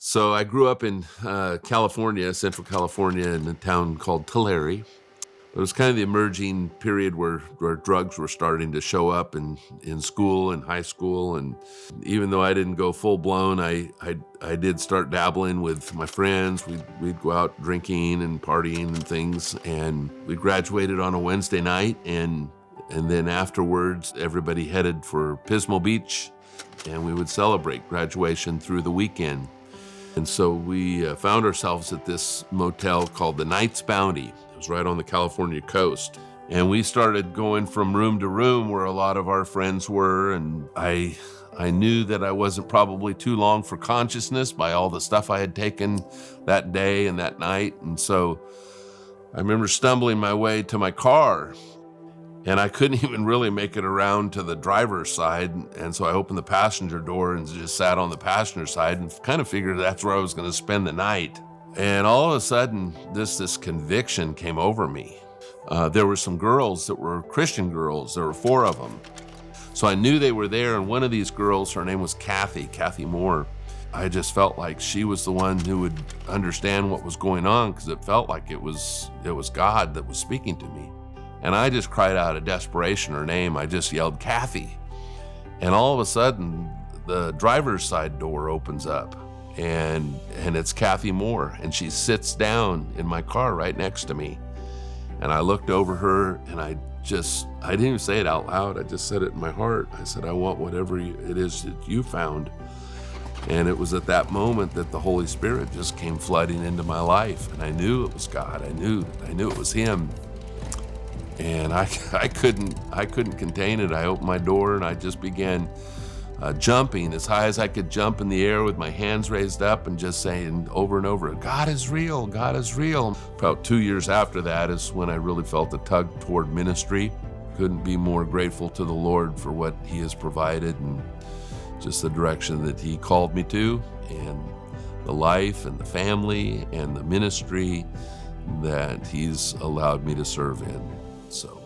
So I grew up in California, Central California, in a town called Tulare. It was kind of the emerging period where drugs were starting to show up in school and high school. And even though I didn't go full blown, I did start dabbling with my friends. We'd go out drinking and partying and things. And we graduated on a Wednesday night. And then afterwards, everybody headed for Pismo Beach. And we would celebrate graduation through the weekend. And so we found ourselves at this motel called the Knight's Bounty. It was right on the California coast. And we started going from room to room where a lot of our friends were. And I knew that I wasn't probably too long for consciousness by all the stuff I had taken that day and that night. And so I remember stumbling my way to my car. And I couldn't even really make it around to the driver's side. And so I opened the passenger door and just sat on the passenger side and kind of figured that's where I was going to spend the night. And all of a sudden, this conviction came over me. There were some girls that were Christian girls. There were 4 of them. So I knew they were there. And one of these girls, her name was Kathy Moore. I just felt like she was the one who would understand what was going on, because it felt like it was God that was speaking to me. And I just cried out of desperation her name. I just yelled, "Kathy." And all of a sudden, the driver's side door opens up, and it's Kathy Moore. And she sits down in my car right next to me. And I looked over her, and I didn't even say it out loud. I just said it in my heart. I said, "I want whatever it is that you found." And it was at that moment that the Holy Spirit just came flooding into my life. And I knew it was God. I knew it was Him. And I couldn't contain it. I opened my door and I just began jumping as high as I could jump in the air with my hands raised up and just saying over and over, "God is real, God is real." About 2 years after that is when I really felt a tug toward ministry. Couldn't be more grateful to the Lord for what He has provided and just the direction that He called me to, and the life and the family and the ministry that He's allowed me to serve in. So